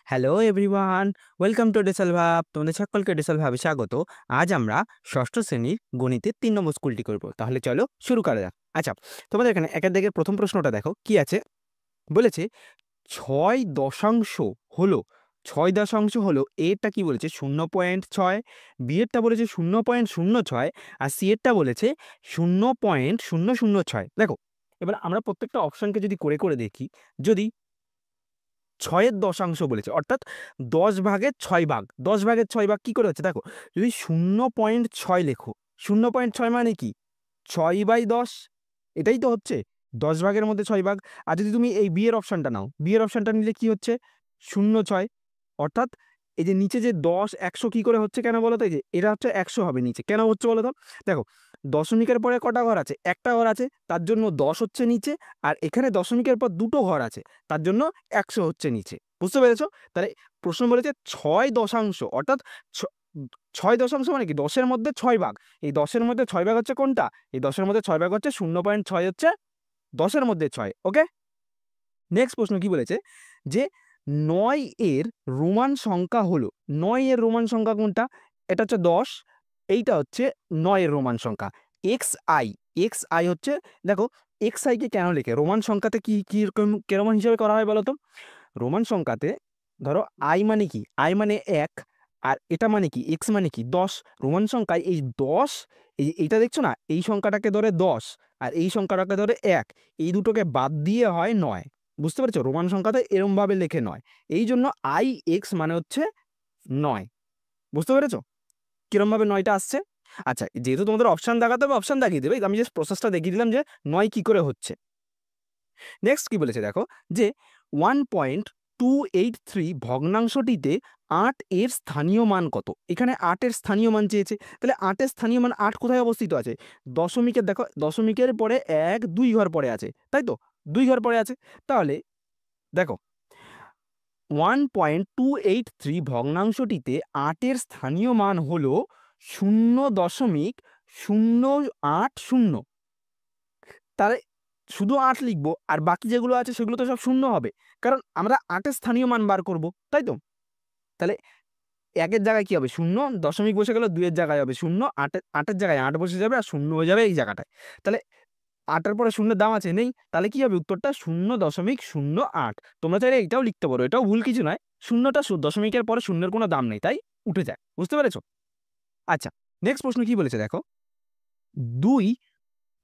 Hello everyone, welcome to ডেসাল ভাব। তোমাদের সকলকে ডেসাল ভাবে স্বাগত। আজ আমরা ষষ্ঠ শ্রেণীর গণিতের ৩ নম্বর স্কুলটি করব। তাহলে চলো শুরু করা যাক। আচ্ছা, তোমাদের এখানে একের দিকের প্রথম প্রশ্নটা দেখো কি আছে। বলেছে ৬ দশাংশ হলো ৬ দশাংশ হলো এরটা কি বলেছে ০.৬, বি এরটা বলেছে ০.০৬ আর সি এরটা বলেছে ০.০০৬। দেখো, এবার আমরা প্রত্যেকটা অপশনকে যদি করে করে দেখি, যদি ৬ এর দশাংশ বলেছে অর্থাৎ ১০ ভাগের ৬ ভাগ, ১০ ভাগের ৬ ভাগ কি করে হচ্ছে দেখো, যদি ০.৬ লেখো, ০.৬ মানে কি ৬/১০, এটাই তো হচ্ছে ১০ ভাগের মধ্যে ৬ ভাগ। আর যদি তুমি এই বি এর অপশনটা নাও, বি এর অপশনটা নিলে কি হচ্ছে ০.৬, অর্থাৎ এই যে নিচে যে ১০ ১০০ কি করে হচ্ছে কেন বলো তো, এই যে এটা হচ্ছে ১০০ হবে নিচে, কেন হচ্ছে বলো তো। দেখো, দশমিকের পরে কটা ঘর আছে, একটা ঘর আছে, তার জন্য ১০ হচ্ছে নিচে, আর এখানে দশমিকের পর দুটো ঘর আছে, তার জন্য ১০০ হচ্ছে নিচে। বুঝতে পেরেছো? তাহলে প্রশ্ন বলেছে ৬ দশাংশ, অর্থাৎ ৬ দশাংশ মানে কি ১০-এর মধ্যে ৬ ভাগ। এই ১০-এর মধ্যে ৬ ভাগ হচ্ছে কোনটা, এই ১০-এর মধ্যে ৬ ভাগ হচ্ছে ০.৬, হচ্ছে ১০-এর মধ্যে ৬। ওকে, নেক্সট প্রশ্ন কি বলেছে যে ৯ এর রোমান সংখ্যা হলো, ৯ এর রোমান সংখ্যা কোনটা, এটা হচ্ছে ১০, এইটা হচ্ছে ৯ এর রোমান সংখ্যা এক্স আই। এক্স আই হচ্ছে, দেখো এক্স আই কে কেন লেখে রোমান সংখ্যাতে কি কি কেরকম হিসাবে করা হয় বলো তো। রোমান সংখ্যাতে ধরো আই মানে কি, আই মানে ১, আর এটা মানে কি এক্স মানে কি ১০। রোমান সংখ্যায় এই ১০, এইটা দেখছো না, এই সংখ্যাটাকে ধরে ১০ আর এই সংখ্যাটাকে ধরে ১, এই দুটোকে বাদ দিয়ে হয় ৯। বুঝতে পেরেছো? রোমান সংখ্যাতে এরম ভাবে লেখে ৯, এই জন্য আই এক্স মানে হচ্ছে ৯। বুঝতে পেরেছো কিরম ভাবে ৯টা আসছে? আচ্ছা, যেহেতু তোমাদের অপশন দেখাতে হবে, অপশন দেখিয়ে দেবে, আমি জাস্ট প্রসেসটা দেখিয়ে দিলাম যে ৯ কি করে হচ্ছে। নেক্সট কি বলেছে দেখো, যে 1.283 ভগ্নাংশটিতে ৮ এর স্থানীয় মান কত। এখানে ৮ এর স্থানীয় মান চেয়েছে, তাহলে ৮ এর স্থানীয় মান ৮ কোথায় অবস্থিত আছে, দশমিকের, দেখো দশমিকের পরে ১ ২ ঘর পরে আছে, তাই তো ২ ঘর পরে আছে। তাহলে দেখো 1.283 ভগ্নাংশটিতে ৮ এর স্থানীয় মান হলো 0.080। তাহলে শুধু ৮ লিখবো, আর বাকি যেগুলো আছে সেগুলো তো সব শূন্য হবে, কারণ আমরা ৮ এর স্থানীয় মান বার করব, তাই তো। তাহলে ১-এর জায়গায় কি হবে ০, দশমিক বসে গেল, ২-এর জায়গায় হবে ০, ৮-এর জায়গায় ৮ বসে যাবে আর ০ হয়ে যাবে এই জায়গাটায়। তাহলে ৮-এর পরে ০-এর দাম আছে নেই, তাহলে কি হবে উত্তরটা 0.08। তোমরা চাইলে এটাও লিখতে পারো, এটাও ভুল কিছু নয়, শূন্যটা দশমিকের পরে ০-এর কোনো দাম নেই, তাই উঠে যায়। বুঝতে পেরেছো? আচ্ছা, নেক্সট প্রশ্ন কি বলেছে দেখো, ২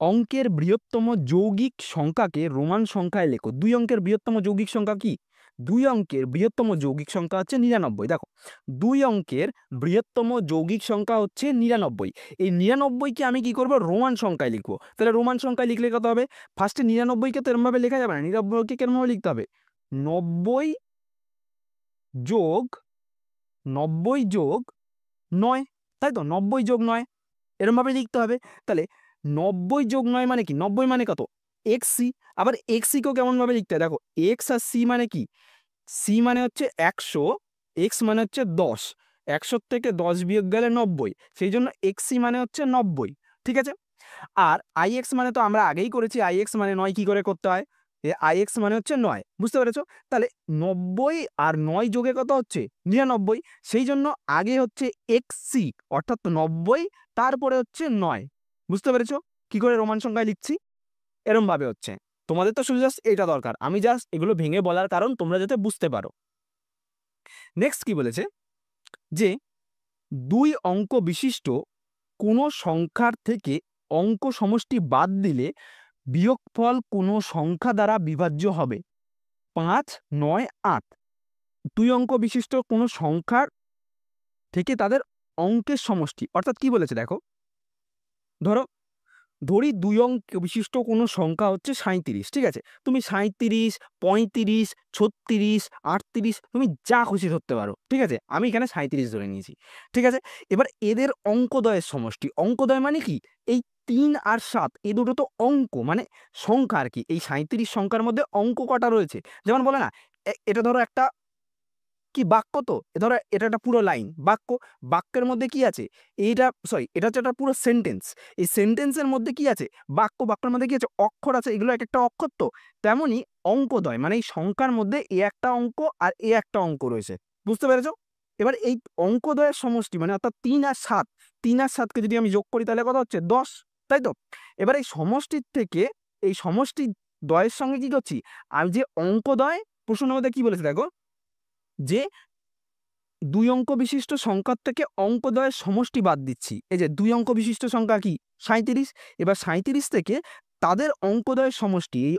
অঙ্কের বৃহত্তম যৌগিক সংখ্যাকে রোমান সংখ্যায় লেখো। ২ অঙ্কের বৃহত্তম যৌগিক সংখ্যা কি, ২ অঙ্কের বৃহত্তম যৌগিক সংখ্যা হচ্ছে ৯৯। দেখো, ২ অঙ্কের বৃহত্তম যৌগিক সংখ্যা হচ্ছে ৯৯। এই ৯৯কে আমি কি করব, রোমান সংখ্যায় লিখবো। তাহলে রোমান সংখ্যায় লিখলে কত হবে, ফার্স্টে ৯৯কে তো এরমভাবে লেখা যাবে না, ৯৯কে কেরমভাবে লিখতে হবে, ৯০ যোগ ৯০ যোগ ৯, তাই তো ৯০ যোগ ৯ এরমভাবে লিখতে হবে। তাহলে ৯০ যোগ ৯ মানে কি, ৯০ মানে কত এক্স সি। আবার এক্স সি কেও কেমনভাবে লিখতে হয় দেখো, এক্স আর সি মানে কি, সি মানে হচ্ছে ১০০, এক্স মানে হচ্ছে ১০, ১০০ থেকে ১০ বিয়োগ গেলে ৯০, সেই জন্য এক্স সি মানে হচ্ছে ৯০। ঠিক আছে, আর আই এক্স মানে তো আমরা আগেই করেছি, আই এক্স মানে ৯ কি করে করতে হয়, আই এক্স মানে হচ্ছে ৯। বুঝতে পেরেছো? তাহলে ৯০ আর ৯ যোগে কত হচ্ছে ৯৯, সেই জন্য আগে হচ্ছে এক্স সি অর্থাৎ ৯০, তারপরে হচ্ছে ৯। বুঝতে পেরেছো কি করে রোমান সংখ্যায় লিখছি? এরম ভাবে হচ্ছে। তোমাদের তো শুধু জাস্ট এটা দরকার, আমি জাস্ট এগুলো ভেঙে বলার কারণ তোমরা যাতে বুঝতে পারো। নেক্সট কি বলেছে যে ২ অঙ্ক বিশিষ্ট কোনো সংখ্যার থেকে অঙ্ক সমষ্টি বাদ দিলে বিয়োগফল কোনো সংখ্যা দ্বারা বিভাজ্য হবে। ৫, ৯, ৮ ২ অঙ্ক বিশিষ্ট কোনো সংখ্যার থেকে তাদের অঙ্কের সমষ্টি, অর্থাৎ কি বলেছে দেখো, ধরি ২ অঙ্ক বিশিষ্ট কোনো সংখ্যা হচ্ছে ৩৭। ঠিক আছে, তুমি ৩৭, ৩৫, ৩৬, ৩৮ তুমি যা খুশি ধরতে পারো। ঠিক আছে, আমি এখানে ৩৭ ধরে নিয়েছি। ঠিক আছে, এবার এদের অঙ্কদ্বয়ের সমষ্টি, অঙ্কদ্বয় মানে কি, এই ৩ আর ৭ এ দুটো তো অঙ্ক মানে সংখ্যা আর কি। এই ৩৭ সংখ্যার মধ্যে অঙ্ক কটা রয়েছে, যেমন বলে না, এটা ধরো একটা কি বাক্য তো, ধরো এটা একটা পুরো লাইন বাক্য, বাক্যের মধ্যে কি আছে, এটা হচ্ছে একটা পুরো সেন্টেন্স, এই সেন্টেন্সের মধ্যে কি আছে বাক্য, বাক্যের মধ্যে কি আছে অক্ষর আছে, এগুলো এক একটা অক্ষর তো। তেমনি অঙ্কদ্বয় মানে এই সংখ্যার মধ্যে এ একটা অঙ্ক আর এ একটা অঙ্ক রয়েছে, বুঝতে পেরেছো? এবার এই অঙ্কদ্বয়ের সমষ্টি মানে অর্থাৎ 3 আর 7, 3 আর 7কে যদি আমি যোগ করি তাহলে কত হচ্ছে 10, তাই তো? এবার এই সমষ্টির থেকে এই সমষ্টি দ্বয়ের সঙ্গে কি করছি, আমি যে অঙ্কদ্বয় প্রশ্নের মধ্যে কি বলেছে দেখো, যে 2 অঙ্ক বিশিষ্ট সংখ্যার থেকে অঙ্কদ্বয়ের সমষ্টি বাদ দিচ্ছি। এই যে 2 অঙ্ক বিশিষ্ট সংখ্যা কি 37, এবার 37 থেকে তাদের অঙ্কদ্বয়ের সমষ্টি, এই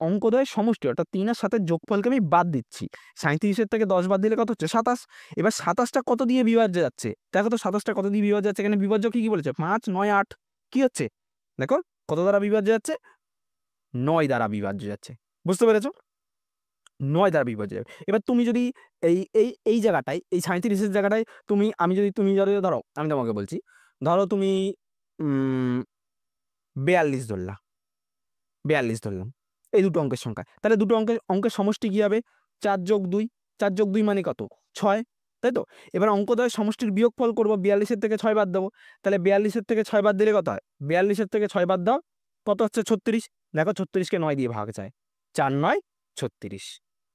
অঙ্কদ্বয়ের সমষ্টি অর্থাৎ 3 আর 7 এর যোগফলকে আমি বাদ দিচ্ছি। 37 থেকে 10 বাদ দিলে কত হচ্ছে 27। এবার 27টা কত দিয়ে বিভাজ্য যাচ্ছে, দেখো তো 27টা কত দিয়ে বিভাজ্য যাচ্ছে, এখানে বিভাজ্য কি বলেছে 5 9 8, কি হচ্ছে দেখো কত দ্বারা বিভাজ্য যাচ্ছে, 9 দ্বারা বিভাজ্য যাচ্ছে, বুঝতে পেরেছো? 9 দ্বারা বিভাজ্য যাবে। এবার তুমি যদি এই জায়গাটায় এই 37-এর জায়গাটায় তুমি যদি ধরো আমি তোমাকে বলছি, ধরো তুমি 42 ধরলা, 42 ধরলাম, এই দুটো অঙ্কের সংখ্যা, তাহলে দুটো অঙ্কের সমষ্টি কি হবে 4 যোগ 2, 4 যোগ 2 মানে কত 6, তাই তো? এবার অঙ্কদ্বয়ের সমষ্টির বিয়োগফল করবো, 42-এর থেকে 6 বাদ দেবো, তাহলে 42-এর থেকে 6 বাদ দিলে কত হয়, 42-এর থেকে 6 বাদ দাও কত হচ্ছে 36, দেখো 36কে 9 দিয়ে ভাগ যায়, 4 9 36।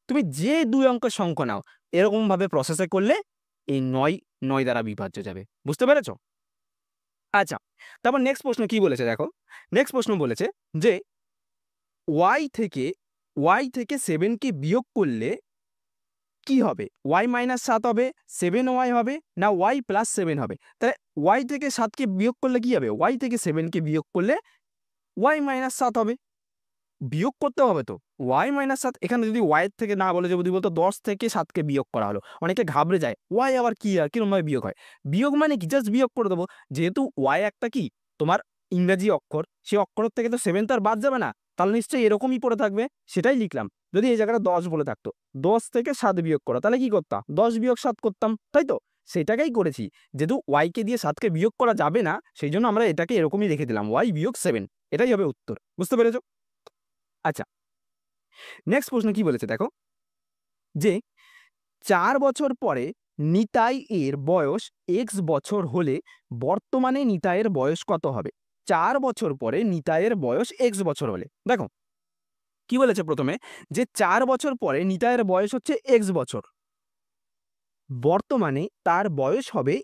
তুমি যে 2 অঙ্কের সংখ্যা নাও এরকম ভাবে প্রসেসে করলে এই 9 দ্বারা বিভাজ্য যাবে, বুঝতে পেরেছো? আচ্ছা, তারপর নেক্সট প্রশ্ন কি বলেছে দেখো, নেক্সট প্রশ্ন বলেছে যে y থেকে 7কে বিয়োগ করলে কি হবে, y-7 হবে, 7y হবে, না y+7 হবে? তাহলে y থেকে 7কে বিয়োগ করলে কি হবে, y থেকে 7কে বিয়োগ করলে y-7 হবে, বিয়োগ করতে হবে তো y-7। এখানে যদি y এর থেকে না বলে যদি বলতো 10 থেকে 7কে বিয়োগ করা হলো, অনেকে ঘাবড়ে যায় y আবার কি আর কিরকম ভাবে বিয়োগ হয়, বিয়োগ মানে কি জাস্ট বিয়োগ করে দেবো, যেহেতু y একটা কি তোমার ইংরেজি অক্ষর, সেই অক্ষরের থেকে তো 7 তার বাদ যাবে না, তাহলে নিশ্চয়ই এরকমই পড়ে থাকবে, সেটাই লিখলাম। যদি এই জায়গাটা 10 বলে থাকতো 10 থেকে 7 বিয়োগ করা, তাহলে কি করতাম 10 বিয়োগ 7 করতাম, তাই তো? সেটাকেই করেছি, যেহেতু y কে দিয়ে 7কে বিয়োগ করা যাবে না সেই জন্য আমরা এটাকে এরকমই রেখে দিলাম y-7, এটাই হবে উত্তর, বুঝতে পেরেছো? আচ্ছা, নেক্সট প্রশ্ন কি বলেছে দেখো, যে 4 বছর পরে নিতাই এর বয়স x বছর হলে বর্তমানে নিতাইয়ের বয়স কত হবে? 4 বছর পরে নিতাইয়ের বয়স x বছর হলে, দেখো কি বলেছে প্রথমে, যে 4 বছর পরে নিতাইয়ের বয়স হচ্ছে x বছর, বর্তমানে তার বয়স হবে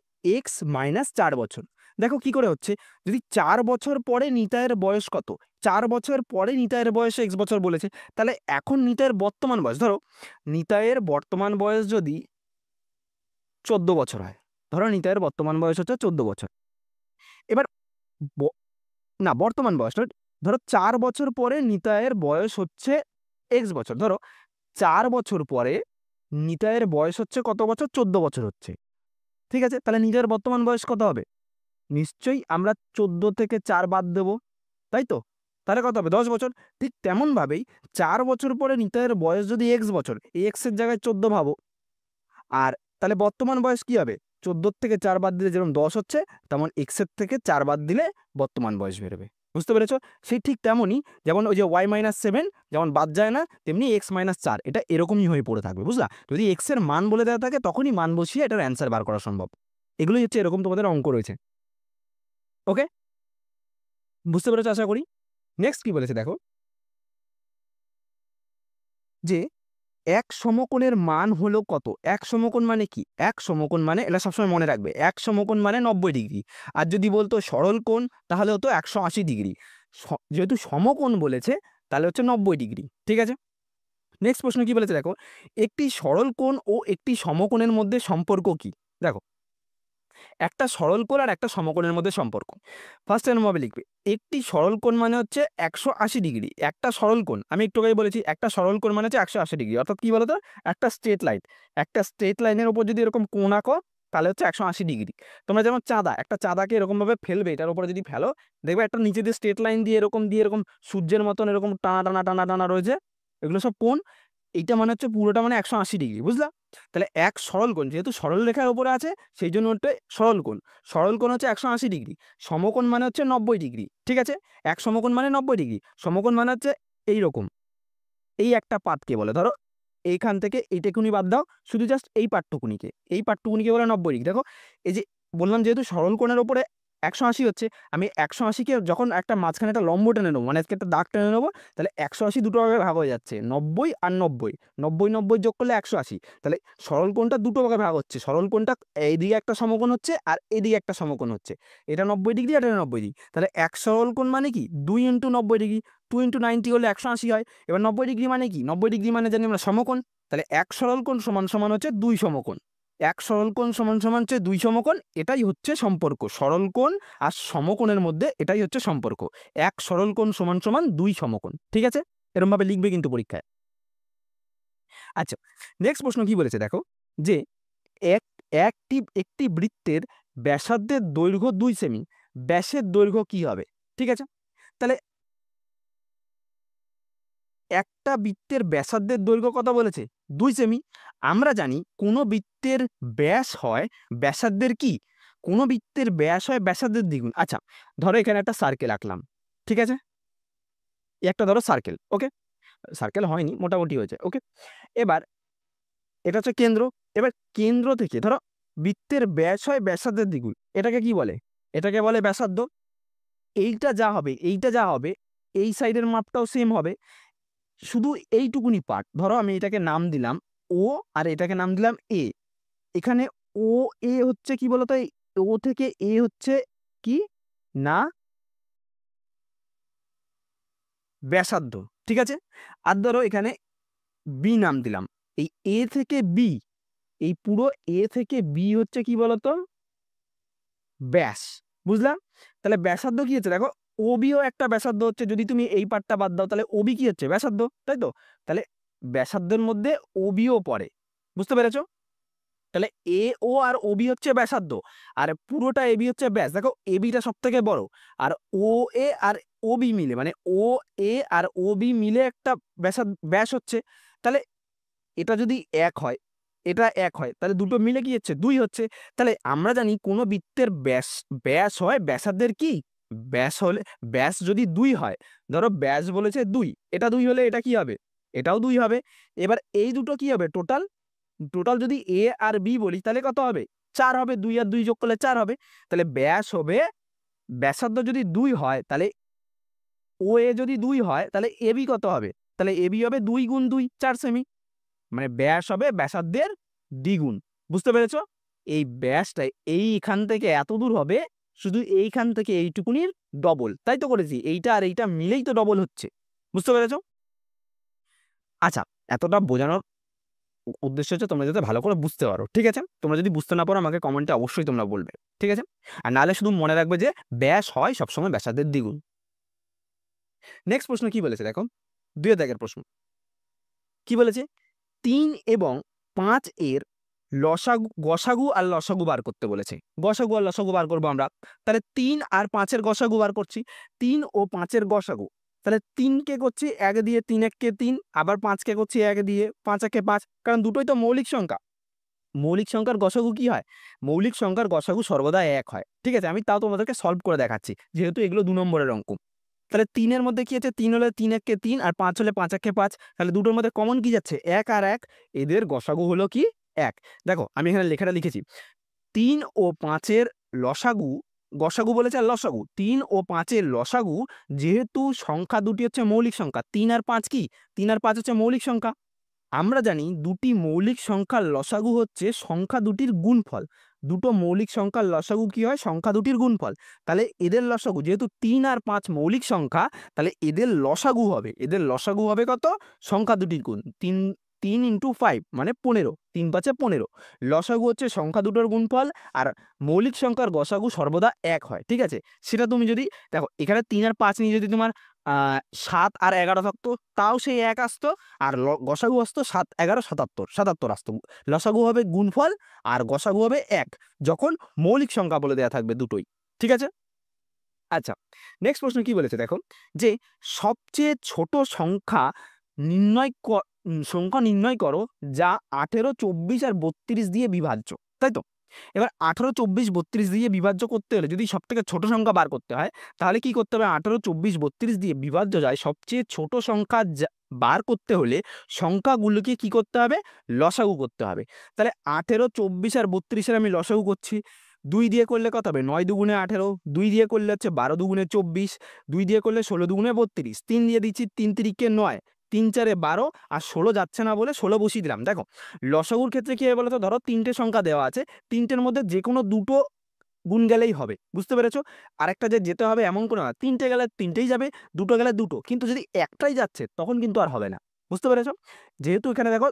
x - 4 বছর। দেখো কি করে হচ্ছে, যদি 4 বছর পরে নিতাইয়ের বয়স কত, 4 বছর পরে নিতাইয়ের বয়স x বছর বলেছে, তাহলে এখন নিতাইয়ের বর্তমান বয়স, ধরো নিতাইয়ের বর্তমান বয়স যদি 14 বছর হয়, ধরো নিতাইয়ের বর্তমান বয়স হচ্ছে 14 বছর, এবার না বর্তমান বয়স নয়, ধরো 4 বছর পরে নিতাইয়ের বয়স হচ্ছে x বছর, ধরো 4 বছর পরে নিতাইয়ের বয়স হচ্ছে কত বছর 14 বছর হচ্ছে, ঠিক আছে? তাহলে নিতাইয়ের বর্তমান বয়স কত হবে, নিশ্চয়ই আমরা 14 থেকে 4 বাদ দেবো, তাই তো? তাহলে কত হবে 10 বছর। ঠিক তেমন ভাবেই 4 বছর পরে নিতাইয়ের বয়স যদি x বছর, এই x এর জায়গায় 14 ভাবো, আর তাহলে বর্তমান বয়স কি হবে, 14 থেকে 4 বাদ দিলে যেমন 10 হচ্ছে, তেমন x এর থেকে 4 বাদ দিলে বর্তমান বয়স বেরোবে, বুঝতে পেরেছো? সেই ঠিক তেমনই, যেমন ওই যে y-7 যেমন বাদ যায় না, তেমনি x-4 এটা এরকমই হয়ে পড়ে থাকবে, বুঝলা? যদি x এর মান বলে দেওয়া থাকে তখনই মান বসিয়ে এটার অ্যান্সার বার করা সম্ভব। এগুলোই হচ্ছে এরকম তোমাদের অঙ্ক রয়েছে, ওকে, বুঝতে পেরেছো আশা করি। নেক্সট কি বলেছে দেখো, যে এক সমকোণের মান হলো কত, এক সমকোণ মানে কি, এক সমকোণ মানে এটা সবসময় মনে রাখবে, এক সমকোণ মানে 90 ডিগ্রি, আর যদি বলতো সরল কোণ তাহলে হতো 180 ডিগ্রি, যেহেতু সমকোণ বলেছে তাহলে হচ্ছে 90 ডিগ্রি, ঠিক আছে? নেক্সট প্রশ্ন কি বলেছে দেখো, একটি সরল কোণ ও একটি সমকোণের মধ্যে সম্পর্ক কি, দেখো একটা সরল কোণ আর একটা সমকোণের মধ্যে সম্পর্ক, ফার্স্ট এরকমভাবে লিখবে, একটি সরল কোণ মানে হচ্ছে 180 ডিগ্রি, একটা সরল কোণ আমি একটু আগে বলেছি একটা সরল কোণ মানে হচ্ছে 180 ডিগ্রি, অর্থাৎ কি বলতো, একটা স্ট্রেট লাইনের উপর যদি এরকম কোণ আঁকো তাহলে হচ্ছে 180 ডিগ্রি। তোমরা যেমন একটা চাঁদাকে এরকম ভাবে ফেলবে, এটার উপরে যদি ফেলো দেখবে একটা নিচে দিয়ে স্ট্রেট লাইন দিয়ে এরকম সূর্যের মতন এরকম টানা টানা টানা টানা রয়েছে, এগুলো সব কোণ, এইটা মানে হচ্ছে পুরোটা মানে 180 ডিগ্রি, বুঝলা? তাহলে এক সরল কোণ যেহেতু সরল রেখার উপরে আছে সেই জন্য হচ্ছে সরল কোণ, সরল কোণ হচ্ছে 180 ডিগ্রি, সমকোণ মানে হচ্ছে 90 ডিগ্রি, ঠিক আছে? এক সমকোণ মানে 90 ডিগ্রি, সমকোণ মানে হচ্ছে এইরকম, এই একটা পাতকে বলে, ধরো এইখান থেকে এইটুকুনি বাদ দাও, শুধু জাস্ট এই পার্টটুকুনিকে বলে 90 ডিগ্রি। দেখো এই যে বললাম যেহেতু সরল কোণের উপরে 180 হচ্ছে, আমি 180কে যখন একটা মাঝখানে একটা লম্ব টেনে নেবো, মানে আজকে একটা দাগ টেনে নেবো, তাহলে 180 দুটো ভাগে ভাগ হয়ে যাচ্ছে, 90 আর 90, 90 যোগ করলে 180। তাহলে সরল কোণটা দুটো ভাগে ভাগ হচ্ছে, সরল কোণটা এইদিকে একটা সমকোণ হচ্ছে আর এইদিকে একটা সমকোণ হচ্ছে, এটা 90 ডিগ্রি আর এটা 90 ডিগ্রি। তাহলে এক সরল কোণ মানে কি 2 × 90 ডিগ্রি, 2 × 90 হলে 180 হয়। এবার 90 ডিগ্রি মানে কি, 90 ডিগ্রি মানে জানি আমরা সমকোণ, তাহলে এক সরল কোণ সমান সমান হচ্ছে 2 সমকোণ, এক সরল কোণ সমান সমান হচ্ছে 2 সমকোণ, এটাই হচ্ছে সম্পর্ক সরল কোণ আর সমকোণের মধ্যে, এটাই হচ্ছে সম্পর্ক, এক সরল কোণ সমান সমান 2 সমকোণ। ঠিক আছে, এরকম ভাবে লিখবে কিন্তু পরীক্ষায়। আচ্ছা, নেক্সট প্রশ্ন কি বলেছে দেখো, যে এক একটি বৃত্তের ব্যাসার্ধের দৈর্ঘ্য 2 সেমি, ব্যাসের দৈর্ঘ্য কি হবে? ঠিক আছে, তাহলে একটা বৃত্তের ব্যাসার্ধের দৈর্ঘ্য কত বলেছে? 2 সেমি। আমরা জানি কোনো বৃত্তের ব্যাস হয় ব্যাসার্ধের কি, কোনো বৃত্তের ব্যাস হয় ব্যাসার্ধের দ্বিগুণ। আচ্ছা, ধরো এখানে একটা সার্কেল আঁকলাম, ঠিক আছে, একটা ধরো সার্কেল, ওকে, সার্কেল হয়নি, মোটামুটি হয়েছে, ওকে। এবার এটা হচ্ছে কেন্দ্র, এবার কেন্দ্র থেকে ধরো বৃত্তের ব্যাস হয় ব্যাসার্ধের দ্বিগুণ, এটাকে কি বলে? এটাকে বলে ব্যাসার্ধ। এইটা যা হবে এই সাইডের মাপটাও সেম হবে, শুধু এইটুকুনি পার্ট, ধরো আমি এটাকে নাম দিলাম ও আর এটাকে নাম দিলাম এ। এখানে ও এ হচ্ছে কি বলতো, ও থেকে এ হচ্ছে কি না ব্যাসার্ধ, ঠিক আছে। আর ধরো এখানে বি নাম দিলাম, এই এ থেকে বি, এই পুরো এ থেকে বি হচ্ছে কি বলতো ব্যাস, বুঝলাম। তাহলে ব্যাসার্ধ কি হচ্ছে দেখো, ওবিও একটা ব্যাসার্ধ হচ্ছে, যদি তুমি এই পার্টটা বাদ দাও তাহলে ওবি কি হচ্ছে ব্যাসার্ধ, তাই তো। তাহলে ব্যাসার্ধের মধ্যে ওবিও পড়ে, বুঝতে পেরেছো? তাহলে এ ও আর ওবি হচ্ছে ব্যাসার্ধ, আর পুরোটা এবি হচ্ছে ব্যাস। দেখো এবিটা সব থেকে বড়, আর ও এ আর ওবি মিলে, মানে ও এ আর ওবি মিলে একটা ব্যাস হচ্ছে। তাহলে এটা যদি এক হয়, এটা এক হয়, তাহলে দুটো মিলে কি হচ্ছে 2 হচ্ছে। তাহলে আমরা জানি কোনো বৃত্তের ব্যাস ব্যাস হয় ব্যাসার্ধের কি, ব্যাস হলে, ব্যাস যদি 2 হয়, ধরো ব্যাস বলেছে 2, এটা 2 হলে এটা কি হবে, এটাও 2 হবে। এবার এই দুটো কি হবে টোটাল, টোটাল যদি এ আর বি বলি তাহলে কত হবে, 4 হবে, 2 আর 2 যোগ করলে 4 হবে। তাহলে ব্যাস হবে, ব্যাসার্ধ যদি 2 হয় তাহলে ও এ যদি 2 হয় তাহলে এবি কত হবে, তাহলে এবি হবে 2 × 2 4 সেমি, মানে ব্যাস হবে ব্যাসার্ধের দ্বিগুণ। বুঝতে পেরেছো? এই ব্যাসটা এইখান থেকে এত দূর হবে, শুধু এইখান থেকে এইটুকুনির ডবল, তাই তো করেছি, এইটা আর এইটা মিলেই তো ডবল হচ্ছে। বুঝতে পেরেছো? আচ্ছা, এতটা বোঝানোর উদ্দেশ্য হচ্ছে তোমরা যাতে ভালো করে বুঝতে পারো, ঠিক আছে। তোমরা যদি বুঝতে না পারো আমাকে কমেন্টে অবশ্যই তোমরা বলবে, ঠিক আছে। আর নাহলে শুধু মনে রাখবে যে ব্যাস হয় সবসময় ব্যাসার্ধের দ্বিগুণ। নেক্সট প্রশ্ন কি বলেছে দেখো, 2 দাগের প্রশ্ন কি বলেছে, 3 এবং 5 এর গসাগু আর লসাগু বার করতে বলেছে। গসাগু আর লসাগু বার করবো আমরা, তাহলে 3 আর 5 এর গসাগু বার করছি, 3 ও 5 এর গসাগু, তাহলে 3 কে করছি 1 দিয়ে, 3 1 কে 3, আবার 5 কে করছি 1 দিয়ে, 5 1 কে 5, কারণ দুটোই তো মৌলিক সংখ্যা। মৌলিক সংখ্যার গসাগু কি হয়, মৌলিক সংখ্যার গসাগু সর্বদা 1 হয়, ঠিক আছে। আমি তাও তোমাদেরকে সলভ করে দেখাচ্ছি, যেহেতু এগুলো 2 নম্বরের অঙ্ক। তাহলে 3 এর মধ্যে কি আছে, 3 হলে 3 1 কে 3, আর 5 হলে 5 1 কে 5, তাহলে দুটোর মধ্যে কমন কি যাচ্ছে 1 আর 1, এদের গসাগু হলো কি 1। দেখো আমি এখানে লেখাটা লিখেছি, 3 ও 5 এর লসাগু, গসাগু বলেছে আর লসাগু, 3 ও 5 এর লসাগু, যেহেতু সংখ্যা দুটি হচ্ছে মৌলিক সংখ্যা, 3 আর 5 কি, 3 আর 5 হচ্ছে মৌলিক সংখ্যা। আমরা জানি দুটি মৌলিক সংখ্যার লসাগু হচ্ছে সংখ্যা দুটির গুণফল, দুটো মৌলিক সংখ্যার লসাগু কি হয়, সংখ্যা দুটির গুণফল। তাহলে এদের লসাগু, যেহেতু 3 আর 5 মৌলিক সংখ্যা, তাহলে এদের লসাগু হবে, এদের লসাগু হবে কত, সংখ্যা দুটির গুণ, 3 3 × 5 মানে 15, 3 5 এ 15, লসাগু হচ্ছে সংখ্যা দুটোর গুণফল, আর মৌলিক সংখ্যার গসাগু সর্বদা 1 হয়, ঠিক আছে। সেটা তুমি যদি দেখো এখানে 3 আর 5 নিয়ে যদি তোমার 7 আর 11 থাকতো তাও সেই 1 আসতো, আর গসাগু আসতো 7 11 77, 77 আসতো। লসাগু হবে গুণফল আর গসাগু হবে 1, যখন মৌলিক সংখ্যা বলে দেওয়া থাকবে দুটোই, ঠিক আছে। আচ্ছা, নেক্সট প্রশ্ন কি বলেছে দেখো, যে সবচেয়ে ছোট সংখ্যা নির্ণয় করো যা 18 24 আর 32 দিয়ে বিভাজ্য, তাই তো। এবার 18, 24, 32 দিয়ে বিভাজ্য করতে হলে যদি সবথেকে ছোট সংখ্যা বার করতে হয় তাহলে কি করতে হবে? 18, 24, 32 দিয়ে বিভাজ্য যায় সবচেয়ে ছোট সংখ্যা বার করতে হলে সংখ্যাগুলোকে কি করতে হবে? লসাগু করতে হবে। তাহলে 18, 24 আর 32 আমি লসাগু করছি। 2 দিয়ে করলে কত হবে? 9 দুগুণে 18, 2 দিয়ে করলে হচ্ছে 12 দুগুণে 24, 2 দিয়ে করলে 16 দুগুণে 32, 3 দিয়ে দিচ্ছি, 3 তিরিকে 9, 3 চারে 12 আর 16 যাচ্ছে না বলে 16 বসিয়ে দিলাম। দেখো লসাগুর ক্ষেত্রে কি হবে বলো তো? ধরো 3টে সংখ্যা দেওয়া আছে, 3টের মধ্যে যেকোনো দুটো গুণ গেলেই হবে। বুঝতে পেরেছো? আরেকটা যে যেতে হবে এমন কোনো না। 3টে গেলে 3টেই যাবে, 2টো গেলে 2টো। কিন্তু যদি একটাই যাচ্ছে তখন কিন্তু আর হবে না। বুঝতে পেরেছো? যেহেতু এখানে দেখো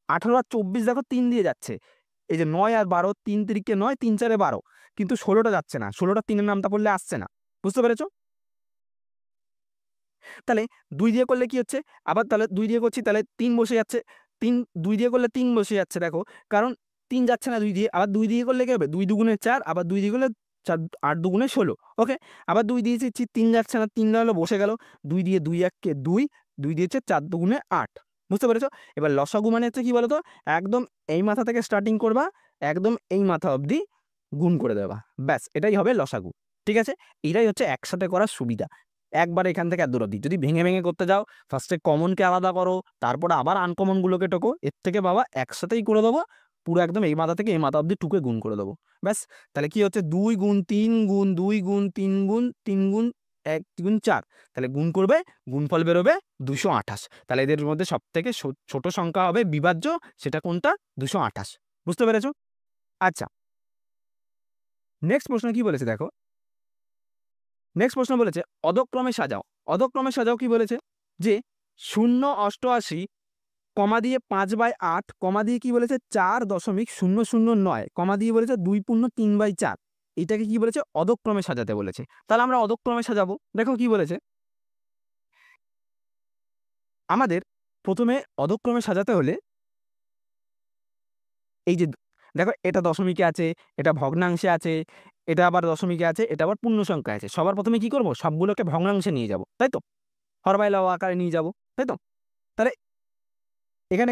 18 আর 24 দেখো 3 দিয়ে যাচ্ছে। এই যে 9 আর 12, 3 তিরিকে 9, 3 চারে 12, কিন্তু 16টা যাচ্ছে না। 16টা 3 এর নামটা পড়লে আসছে না। বুঝতে পেরেছো? তাহলে 2 দিয়ে করলে কি হচ্ছে? আবার তাহলে 2 দিয়ে করছি, তাহলে 3 বসে যাচ্ছে। 3 2 দিয়ে করলে 3 বসে যাচ্ছে দেখো। কারণ 3 যাচ্ছে না 2 দিয়ে। আবার 2 দিয়ে করলে কি হবে? 2 দুগুণে 4, আবার 2 দিয়ে করলে 4, 8 দুগুণে 16। ওকে? আবার 2 দিয়ে দিচ্ছি, 3 যাচ্ছে না, 3 হলো বসে গেল। 2 দিয়ে 2 এককে 2, 2 দিয়েছে 4 দুগুণে 8। বুঝতে পেরেছো? এবার লসাগু মানে হচ্ছে কি বলতো? একদম এই মাথা থেকে স্টার্টিং করবা, একদম এই মাথা অবধি গুণ করে দেবা। ব্যাস এটাই হবে লসাগু। ঠিক আছে? এটাই হচ্ছে একসাথে করার সুবিধা। একবার এখান থেকে এত দূর অব্দি। যদি ভেঙে ভেঙে করতে যাও, ফার্স্টে কমনকে আলাদা করো, তারপরে আবার আনকমনগুলোকে টোকো। এর থেকে বাবা একসাথেই করে দেবো। পুরো একদম এই মাথা থেকে এই মাথা অব্দি টুকে গুণ করে দেবো। ব্যাস। তাহলে কি হচ্ছে? 2 গুণ 3 গুণ 2 গুণ 3 গুণ 3 গুণ 1 গুণ 4। তাহলে গুণ করবে, গুণফল বেরোবে 228। তাহলে এদের মধ্যে সবথেকে ছোট সংখ্যা হবে বিভাজ্য, সেটা কোনটা? 228। বুঝতে পেরেছো? আচ্ছা, নেক্সট প্রশ্ন কি বলেছে দেখো। নেক্সট প্রশ্ন বলেছে অধক্রমে সাজাও। অধক্রমে সাজাও কি বলেছে? যে 0.88 কমা দিয়ে 5/8 কমা দিয়ে কি বলেছে? 4.009 কমা দিয়ে বলেছে 2.3/4। এটাকে কি বলেছে? অধক্রমে সাজাতে বলেছে। তাহলে আমরা অধক্রমে সাজাবো। দেখো কি বলেছে, আমাদের প্রথমে অধক্রমে সাজাতে হলে এই যে দেখো এটা দশমিকে আছে, এটা ভগ্নাংশে আছে, এটা আবার দশমিকে আছে, এটা আবার পূর্ণ সংখ্যা আছে। সবার প্রথমে কি করব? সবগুলোকে ভগ্নাংশে নিয়ে যাব, তাই তো? হরবাই লব আকারে নিয়ে যাব, তাই তো? তাহলে এখানে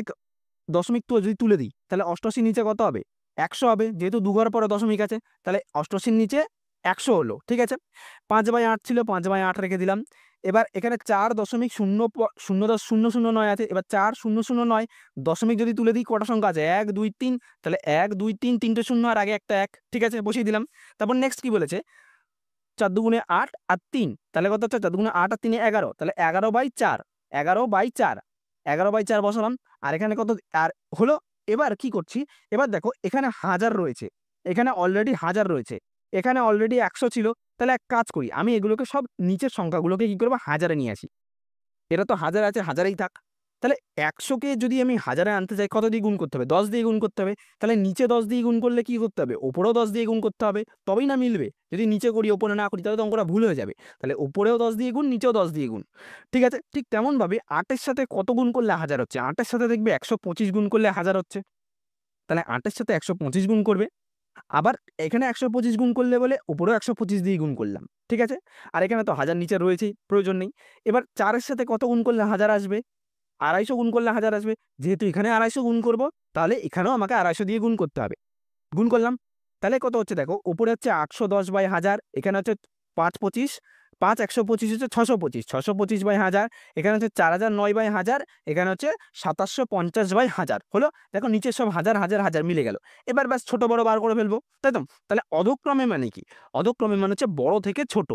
দশমিক তো যদি তুলে দিই তাহলে 88 নিচে কত হবে? 100 হবে, যেহেতু 2 ঘর পরে দশমিক আছে। তাহলে 88 নিচে 100 হলো। ঠিক আছে? 5/8 ছিল, 5/8 রেখে দিলাম। এবার এখানে 4.0.009 আছে। এবার 4.009 দশমিক যদি তুলে দিই কটা সংখ্যা আছে? 1 2 3। তাহলে 1 2 3, 3টে শূন্য আর আগে একটা 1। ঠিক আছে? বসিয়ে দিলাম। তারপর নেক্সট কি বলেছে? 4 দুগুণে 8 আর 3, তাহলে কত হচ্ছে? 4 দুগুণে 8 আর 3 11, তাহলে 11/4, 11/4, 11/4 বসালাম। আর এখানে কত আর হলো? এবার কি করছি? এবার দেখো এখানে হাজার রয়েছে, এখানে অলরেডি হাজার রয়েছে, এখানে অলরেডি 100 ছিল। তাহলে এক কাজ করি, আমি এগুলোকে সব নিচের সংখ্যাগুলোকে কি করবো? হাজারে নিয়ে আসি। এটা তো হাজার আছে, হাজারেই থাক। তাহলে 100কে যদি আমি হাজারে আনতে চাই কত দিয়ে গুণ করতে হবে? 10 দিয়ে গুণ করতে হবে। তাহলে নিচে 10 দিয়ে গুণ করলে কি করতে হবে? ওপরেও 10 দিয়ে গুণ করতে হবে, তবেই না মিলবে। যদি নিচে করি ওপরে না করি তাহলে তো অঙ্কটা ভুল হয়ে যাবে। তাহলে ওপরেও 10 দিয়ে গুণ, নিচেও 10 দিয়ে গুণ। ঠিক আছে? ঠিক তেমনভাবে 8-এর সাথে কত গুণ করলে হাজার হচ্ছে? 8-এর সাথে দেখবে 125 গুণ করলে হাজার হচ্ছে। তাহলে 8-এর সাথে 125 গুণ করবে। আবার এখানে 125 গুণ করলে বলে উপরেও 125 দিয়ে গুণ করলাম। ঠিক আছে? আর এখানে তো হাজার নিচে রয়েছেই, প্রয়োজন নেই। এবার 4-এর সাথে কত গুণ করলে হাজার আসবে? 250 গুণ করলে হাজার আসবে। যেহেতু এখানে 250 গুণ করব, তাহলে এখানেও আমাকে 250 দিয়ে গুণ করতে হবে। গুণ করলাম। তাহলে কত হচ্ছে দেখো, উপরে হচ্ছে 810/1000, এখানে হচ্ছে 5 25, 5 125 হচ্ছে 625, 625/1000, এখানে হচ্ছে 4009/1000, এখানে হচ্ছে 2750/1000 হলো। দেখো নিচে সব হাজার হাজার হাজার মিলে গেল। এবার ব্যাস ছোট বড় বার করে ফেলবো, তাই তো? তাহলে অধক্রমে মানে কি? অধক্রমে মানে হচ্ছে বড় থেকে ছোট।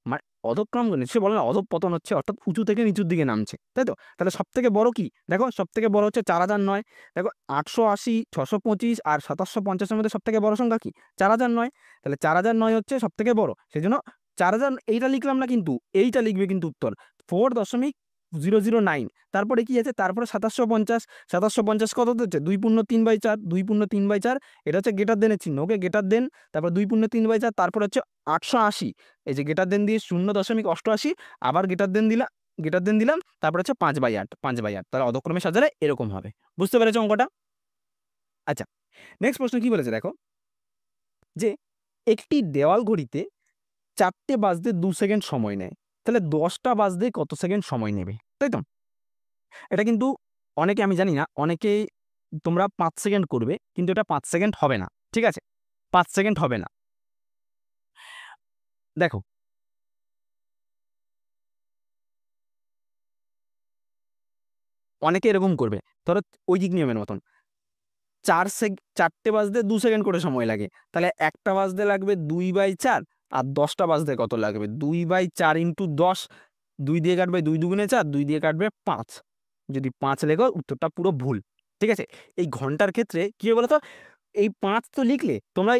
মানে অধক্রম সে বলে না অধঃপতন হচ্ছে, অর্থাৎ উঁচু থেকে নিচুর দিকে নামছে, তাই তো? তাহলে সব থেকে বড় কি? দেখো সব থেকে বড় হচ্ছে 4009। দেখো 880, 625 আর 2750 এর মধ্যে সব থেকে বড় সংখ্যা কি? 4009। তাহলে 4009 হচ্ছে সব থেকে বড়, সেই জন্য 4000 এইটা লিখলাম না, কিন্তু এইটা লিখবে কিন্তু উত্তর 4.009। তারপরে কি আছে? তারপরে 2750, 2750 কত হচ্ছে? 2.3/4, 2.3/4, এটা হচ্ছে গেটার দেনের চিহ্ন। ওকে, গেটার দেন। তারপর 2.3/4, তারপর হচ্ছে 880, এই যে গেটার দেন দিয়ে 0.88, আবার গেটার দেন দিলাম, তারপর হচ্ছে 5/8, 5/8। তাহলে অধক্রমে সাজালে এরকম হবে। বুঝতে পেরেছো অঙ্কটা? আচ্ছা, নেক্সট প্রশ্ন কি বলেছে দেখো, যে একটি দেওয়াল ঘড়িতে 4টে বাজতে 2 সেকেন্ড সময় নেয়, তাহলে 10টা বাজতে কত সেকেন্ড সময় নেবে? তাই তো? এটা কিন্তু অনেকে, আমি জানি না, অনেকেই তোমরা 5 সেকেন্ড করবে, কিন্তু এটা 5 সেকেন্ড হবে না, ঠিক আছে? 5 সেকেন্ড হবে না। দেখো, অনেকে এরকম করবে, ধরো ঐদিক নিয়মের মতন 4টে বাজতে 2 সেকেন্ড করে সময় লাগে, তাহলে একটা বাজতে লাগবে 2/4, আর 10টা বাজতে কত লাগবে? 2/4 ইন্টু 10, 2 দিয়ে কাটবে 2 দুগুণে 4, 2 দিয়ে কাটবে 5। যদি 5 লেখো, উত্তরটা পুরো ভুল, ঠিক আছে? এই ঘন্টার ক্ষেত্রে কি হবে বলো তো, এই 5 তো লিখলে তোমরা,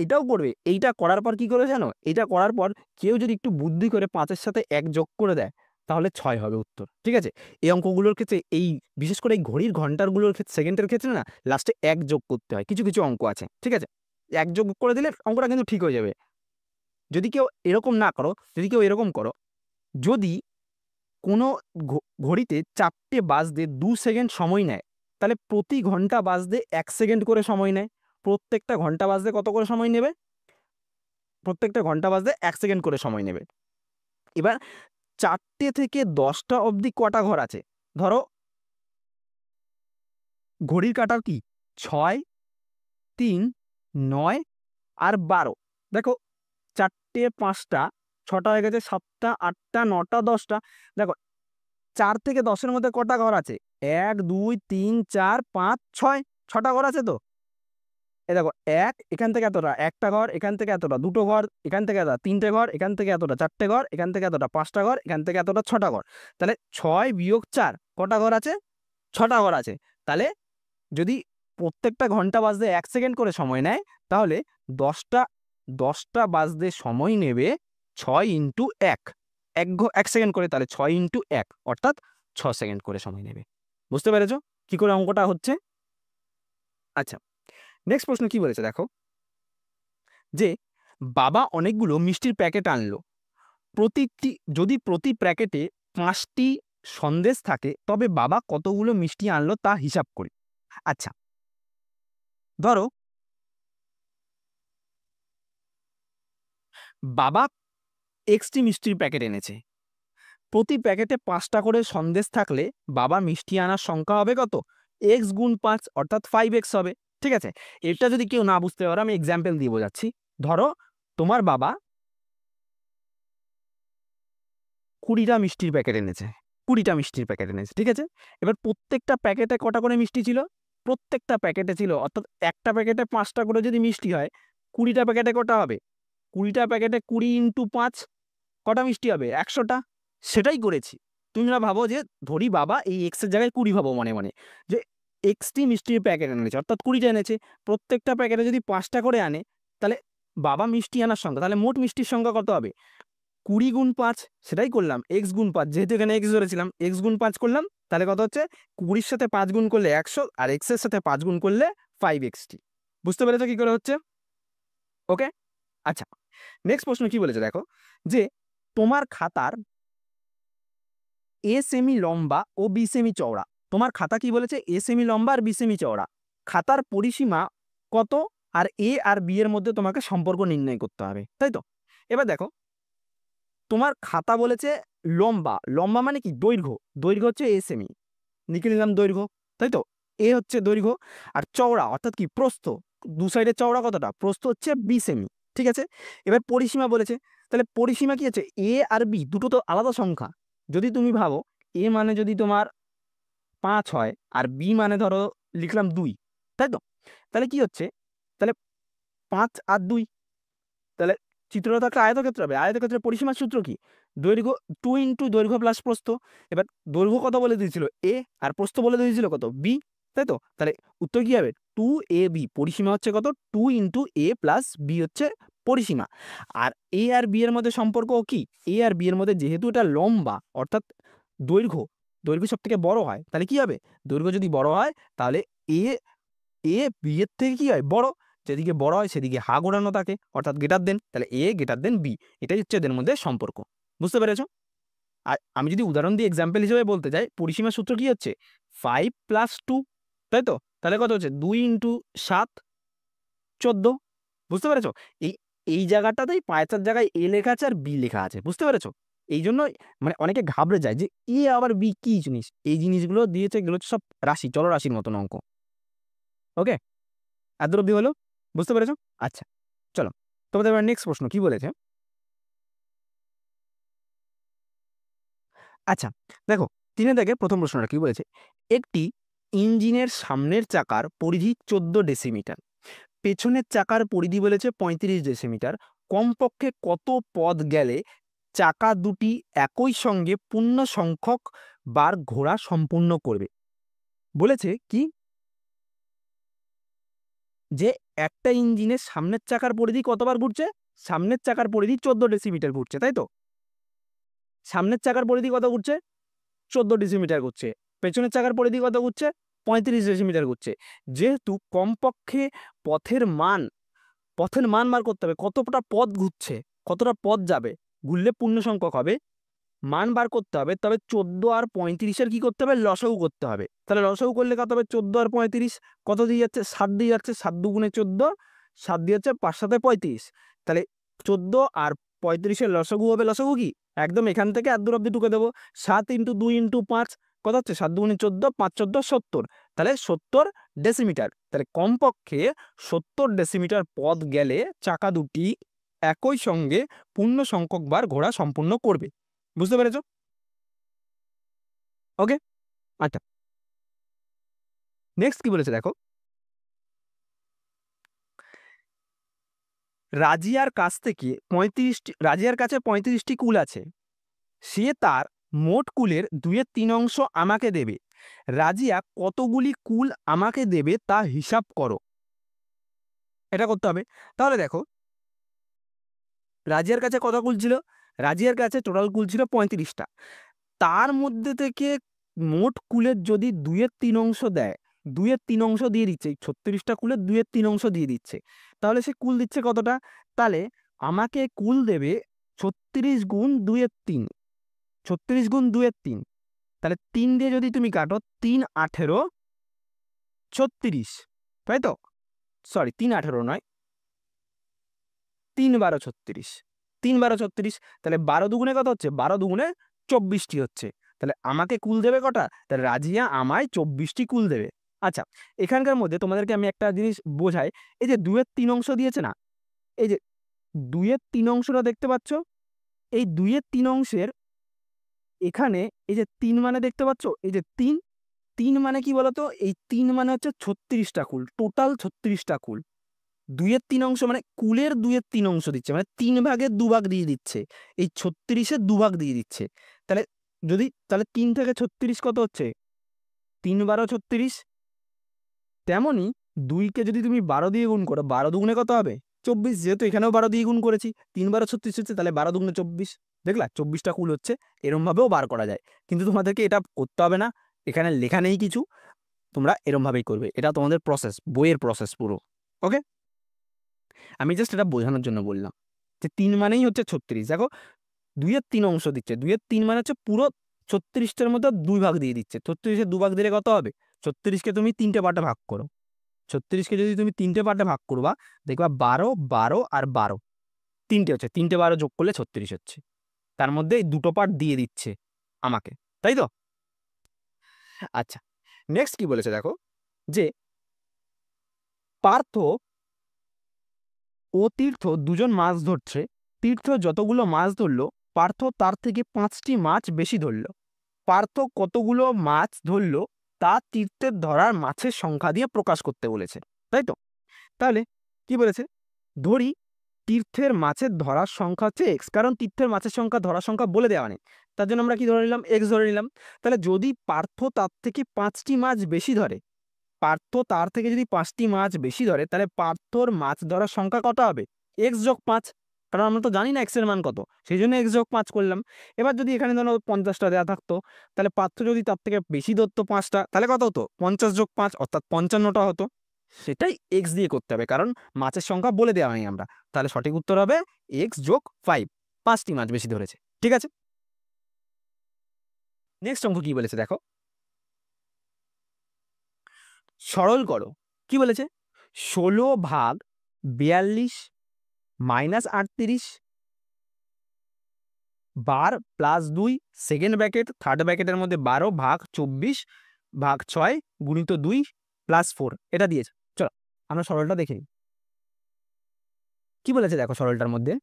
এটাও করবে। এইটা করার পর কি করবে জানো? এইটা করার পর কেউ যদি একটু বুদ্ধি করে 5-এর সাথে 1 যোগ করে দেয়, তাহলে 6 হবে উত্তর, ঠিক আছে? এই অঙ্কগুলোর ক্ষেত্রে, এই বিশেষ করে এই ঘড়ির ঘন্টারগুলোর ক্ষেত্রে, সেকেন্ডের ক্ষেত্রে না, লাস্টে 1 যোগ করতে হয়। কিছু কিছু অঙ্ক আছে, ঠিক আছে? 1 যোগ করে দিলে অঙ্কটা কিন্তু ঠিক হয়ে যাবে। যদি কেউ এরকম না করো, যদি কেউ এরকম করো, যদি কোনো ঘড়িতে 4টে বাজতে 2 সেকেন্ড সময় নেয়, তাহলে প্রতি ঘন্টা বাজতে 1 সেকেন্ড করে সময় নেয়। প্রত্যেকটা ঘন্টা বাজতে কত করে সময় নেবে? প্রত্যেকটা ঘন্টা বাজতে 1 সেকেন্ড করে সময় নেবে। এবার 4টে থেকে 10টা অবধি কটা ঘর আছে? ধরো ঘড়ির কাঁটার কি 6, 3, 9 আর 12। দেখো 4টে, 5টা, 6টা হয়ে গেছে, 7টা, 8টা, 9টা, 10টা। দেখো 4 থেকে 10-এর মধ্যে কটা ঘর আছে? 1, 2, 3, 4, 5, 6, 6টা ঘর আছে তো। এই দেখো, এখান থেকে এতটা একটা ঘর, এখান থেকে এতটা দুটো ঘর, এখান থেকে এতটা 3টে ঘর, এখান থেকে এতটা 4টে ঘর, এখান থেকে এতটা 5টা ঘর, এখান থেকে এতটা 6টা ঘর। তাহলে 6 বিয়োগ 4 কটা ঘর আছে? 6টা ঘর আছে। তাহলে যদি প্রত্যেকটা ঘন্টা বাজতে 1 সেকেন্ড করে সময় নেয়, তাহলে 10টা 10টা বাজতে সময় নেবে 6 ইন্টু 1, 1 সেকেন্ড করে, তাহলে 6 ইন্টু 1 অর্থাৎ 6 সেকেন্ড করে সময় নেবে। বুঝতে পেরেছো কি করে অঙ্কটা হচ্ছে? আচ্ছা, নেক্সট প্রশ্ন কি বলেছে দেখো, যে বাবা অনেকগুলো মিষ্টির প্যাকেট আনলো, যদি প্রতি প্যাকেটে 5টি সন্দেশ থাকে, তবে বাবা কতগুলো মিষ্টি আনলো তা হিসাব করি। আচ্ছা, ধরো বাবা এক্সটি মিষ্টির প্যাকেট এনেছে, প্রতি প্যাকেটে 5টা করে সন্দেশ থাকলে বাবা মিষ্টি আনার সংখ্যা হবে কত? এক্স গুণ 5 অর্থাৎ 5x হবে, ঠিক আছে? এটা যদি কেউ না বুঝতে পারো, আমি এক্সাম্পল দিয়ে বোঝাচ্ছি। ধরো তোমার বাবা 20টা মিষ্টির প্যাকেট এনেছে, 20টা মিষ্টির প্যাকেট এনেছে, ঠিক আছে? এবার প্রত্যেকটা প্যাকেটে কটা করে মিষ্টি ছিল? প্রত্যেকটা প্যাকেটে ছিল, অর্থাৎ একটা প্যাকেটে 5টা করে যদি মিষ্টি হয়, 20টা প্যাকেটে কটা হবে? 20টা প্যাকেটে 20 ইন্টু 5 কটা মিষ্টি হবে? 100টা। সেটাই করেছি। তোমরা ভাবো যে, ধরি বাবা এই এক্স এর জায়গায় 20 ভাবো মনে মনে, যে এক্সটি মিষ্টির প্যাকেট এনেছে, অর্থাৎ 20টা এনেছে। প্রত্যেকটা প্যাকেটে যদি 5টা করে আনে, তাহলে বাবা মিষ্টি আনার সংখ্যা, তাহলে মোট মিষ্টির সংখ্যা কত হবে? 20 গুণ 5, সেটাই করলাম, এক্স গুণ 5, যেহেতু এখানে এক্স ধরেছিলাম, এক্স গুণ 5 করলাম, তাহলে কত হচ্ছে? 20-র সাথে 5 গুণ করলে 100, আর এক্স এর সাথে 5 গুণ করলে 5xt। বুঝতে পেরেছো কি করে হচ্ছে? ওকে, আচ্ছা, নেক্সট প্রশ্ন কি বলেছে দেখো, যে তোমার খাতার এ সেমি লম্বা ও বি সেমি চওড়া। তোমার খাতা কি বলেছে? এ সেমি লম্বা আর বি সেমি চওড়া। খাতার পরিসীমা কত? আর এ আর বি এর মধ্যে তোমাকে সম্পর্ক নির্ণয় করতে হবে, তাই তো? এবার দেখো, তোমার খাতা বলেছে লম্বা, লম্বা মানে কি? দৈর্ঘ্য, দৈর্ঘ্য হচ্ছে এ সেমি, লিখে নিলাম দৈর্ঘ্য, তাই তো? এ হচ্ছে দৈর্ঘ্য। আর চওড়া অর্থাৎ কি? প্রস্থ, দু সাইডের চওড়া কতটা? প্রস্থ হচ্ছে বি সেমি, ঠিক আছে? এবার পরিসীমা বলেছে, তাহলে পরিসীমা কি আছে? এ আর বি দুটো তো আলাদা সংখ্যা। যদি তুমি ভাবো এ মানে যদি তোমার 5 হয়, আর বি মানে ধরো লিখলাম 2, তাই তো? তাহলে কি হচ্ছে? তাহলে 5 আর 2, তাহলে চিত্রটা তো একটা আয়তক্ষেত্র হবে। আয়তক্ষেত্রের পরিসীমার সূত্র কি? দৈর্ঘ্য 2 ইন্টু দৈর্ঘ্য প্লাস প্রস্থ। এবার দৈর্ঘ্য কত বলে দিয়েছিল? এ, আর প্রস্থ বলে দিয়েছিল কত? বি, তাই তো? তাহলে উত্তর কি হবে? 2ab। পরিসীমা হচ্ছে কত? 2 ইন্টু এ প্লাস বি হচ্ছে পরিসীমা। আর এ আর বি এর মধ্যে সম্পর্ক কি? এ আর বি এর মধ্যে যেহেতু এটা লম্বা, অর্থাৎ দৈর্ঘ্য, দৈর্ঘ্য সব থেকে বড় হয়, তাহলে কি হবে? দৈর্ঘ্য যদি বড় হয়, তাহলে এ এ বি এর থেকে কি হয়? বড়। যেদিকে বড় হয় সেদিকে হা ঘোরানো থাকে, অর্থাৎ গ্রেটার দেন, তাহলে এ গ্রেটার দেন বি। এটাই হচ্ছে এদের মধ্যে সম্পর্ক। বুঝতে পেরেছো? আর আমি যদি উদাহরণ দিয়ে এক্সাম্পল হিসেবে বলতে চাই, পরিসীমার সূত্র কি হচ্ছে? 5 প্লাস 2, তাই তো? তাহলে কত হচ্ছে? 2 ইন্টু 7, 14। বুঝতে পেরেছো? এই এই জায়গাটাতেই পাঁচটার জায়গায় এ লেখা আছে আর বি লেখা আছে। বুঝতে পেরেছো? এই জন্য মানে অনেকে ঘাবড়ে যায় যে এ আবার বি কি জিনিস। এই জিনিসগুলো দিয়েছে, এগুলো হচ্ছে সব রাশি, চলরাশির মতন অঙ্ক। ওকে, এত অব্দি হলো, বুঝতে পেরেছো? আচ্ছা চলো তোমাদের এবার নেক্সট প্রশ্ন কি বলেছে। আচ্ছা দেখো, তিনে দেখে প্রথম প্রশ্নটা কি বলেছে, একটি ইঞ্জিনের সামনের চাকার পরিধি 14 ডেসিমিটার, পেছনের চাকার পরিধি বলেছে 35 ডেসিমিটার, কমপক্ষে কত পথ গেলে চাকা দুটি একই সঙ্গে পূর্ণ সংখ্যক বার ঘোরা সম্পূর্ণ করবে। বলেছে কি যে একটা ইঞ্জিনের সামনের চাকার পরিধি কতবার ঘুরছে, সামনের চাকার পরিধি 14 ডেসিমিটার ঘুরছে, তাই তো? সামনের চাকার পরিধি কত ঘুরছে, 14 ডেসিমিটার ঘুরছে। পেছনের চাকার পরিধি কত ঘুরছে, 35 ডেসিমিটার ঘুরছে। যেহেতু কমপক্ষে পথের মান বার করতে হবে, কতটা পথ ঘুরছে, কতটা পথ যাবে, ঘুরলে পূর্ণ সংখ্যক হবে, মান বার করতে হবে। তবে 14 আর 35-এর কি করতে হবে, লসাগু করতে হবে। তাহলে লসাগু করলে কত হবে, 14 আর 35 কত দিয়ে যাচ্ছে, 7 দিয়ে যাচ্ছে, 7 দুগুণে 14, 7 দিয়ে যাচ্ছে 5 7 35। তাহলে 14 আর 35-এর লসাগু হবে, লসাগু কি একদম এখান থেকে আর দূর অব্দি ঢুকে দেবো, 7 × 2 × 5 কত হচ্ছে, 7 দুগুণে 14, 5 14 70, তাহলে 70 ডেসিমিটার। তাহলে কমপক্ষে 70 ডেসিমিটার পথ গেলে চাকা দুটি একই সঙ্গে পূর্ণ সংখ্যক বার ঘোরা সম্পূর্ণ করবে। বুঝতে পেরেছো? ওকে, আচ্ছা নেক্সট কি বলেছে দেখো, রাজিয়ার কাছে 35টি কুল আছে, সে তার মোট কুলের 2/3 আমাকে দেবে। রাজিয়া কতগুলি কুল আমাকে দেবে তা হিসাব করো। এটা করতে হবে। তাহলে দেখো রাজিয়ার কাছে কত কুল ছিল, রাজিয়ার কাছে টোটাল কুল ছিল 35টা, তার মধ্যে থেকে মোট কুলের যদি 2/3 দেয়, 2/3 দিয়ে দিচ্ছে, এই 36টা কুলের 2/3 দিয়ে দিচ্ছে, তাহলে সে কুল দিচ্ছে কতটা, তাহলে আমাকে কুল দেবে 36 গুণ 2/3, 36 গুণ 2/3, তাহলে 3 দিয়ে যদি তুমি কাটো, 3 18 36, তাই তো? সরি 3 18 নয়, 3 12 36, 3 12 36, তাহলে 12 দুগুণে কত হচ্ছে, 12 দুগুণে 24টি হচ্ছে। তাহলে আমাকে কুল দেবে কটা, তাহলে রাজিয়া আমায় 24টি কুল দেবে। আচ্ছা এখানকার মধ্যে তোমাদেরকে আমি একটা জিনিস বোঝাই, এই যে 2/3 দিয়েছে না, এই যে 2/3 দেখতে পাচ্ছ, এই 2/3 এখানে এই যে 3 মানে দেখতে পাচ্ছ, এই যে 3, 3 মানে কি বলতো, এই 3 মানে হচ্ছে 36টা কুল, টোটাল 36টা কুল। 2/3 মানে কুলের 2/3 দিচ্ছে, মানে 3 ভাগের 2 ভাগ দিয়ে দিচ্ছে, এই 36-এর 2 ভাগ দিয়ে দিচ্ছে। তাহলে যদি তাহলে 3 থেকে 36 কত হচ্ছে, 3 12 36, তেমনই 2কে যদি তুমি 12 দিয়ে গুণ করো, 12 দুগুণে কত হবে, 24, যেহেতু এখানেও 12 দিয়ে গুণ করেছি, 3 12 36 হচ্ছে, তাহলে 12 দুগুণে 24, দেখলা 24টা কুল হচ্ছে। এরমভাবেও বার করা যায়, কিন্তু তোমাদেরকে এটা করতে হবে না, এখানে লেখা নেই কিছু, তোমরা এরমভাবেই করবে, এটা তোমাদের প্রসেস, বইয়ের প্রসেস পুরো। ওকে, আমি জাস্ট এটা বোঝানোর জন্য বললাম যে 3 মানেই হচ্ছে 36। দেখো 2/3 দিচ্ছে, 2/3 মানে হচ্ছে পুরো 36টার মধ্যে 2 ভাগ দিয়ে দিচ্ছে, 36-এর 2 ভাগ দিলে কত হবে, 36কে তুমি 3টে পার্টে ভাগ করো, 36কে যদি তুমি 3টে পার্টে ভাগ করবা, দেখবা 12 12 আর 12 3টে হচ্ছে, 3টে 12 যোগ করলে 36 হচ্ছে, তার মধ্যে এই দুটো পার্ট দিয়ে দিচ্ছে আমাকে, তাই তো? আচ্ছা নেক্সট কি বলেছে দেখো, যে পার্থ ও তীর্থ দুজন মাছ ধরছে, তীর্থ যতগুলো মাছ ধরলো, পার্থ তার থেকে 5টি মাছ বেশি ধরলো। পার্থ কতগুলো মাছ ধরলো তা তীর্থের ধরার মাছের সংখ্যা দিয়ে প্রকাশ করতে বলেছে, তাই তো? তাহলে কি বলেছে, ধরি তীর্থের মাছের ধরার সংখ্যা হচ্ছে x, কারণ তীর্থের মাছের সংখ্যা ধরার সংখ্যা বলে দেওয়া নেই, তার জন্য আমরা কি ধরে নিলাম, x ধরে নিলাম। তাহলে যদি পার্থ তার থেকে 5টি মাছ বেশি ধরে, পার্থ তার থেকে যদি 5টি মাছ বেশি ধরে, তাহলে পার্থর মাছ ধরার সংখ্যা কত হবে, x যোগ 5, কারণ আমরা তো জানি না x এর মান কত, সেই জন্য x যোগ 5 করলাম। এবার যদি এখানে ধরো 50টা দেওয়া থাকতো, তাহলে পার্থ যদি তার থেকে বেশি ধরতো 5টা, তাহলে কত হতো, 50 যোগ 5 অর্থাৎ 55টা হতো। সেটাই x দিয়ে করতে হবে, কারণ মাছের সংখ্যা বলে দেওয়া হয়নি আমরা। তাহলে সঠিক উত্তর হবে x যোগ 5, 5টি মাছ বেশি ধরেছে। ঠিক আছে, নেক্সট অঙ্ক কি বলেছে দেখো, সরল করো। কি বলেছে, 16 ভাগ 42 মাইনাস 38 বার প্লাস 2 সেকেন্ড ব্র্যাকেট, থার্ড ব্র্যাকেটের মধ্যে 12 ভাগ 24 ভাগ 6 গুণিত 2 প্লাস 4, এটা দিয়েছে। আমরা সরলটা দেখে নিই। কি বলেছে দেখো সরলটার মধ্যে,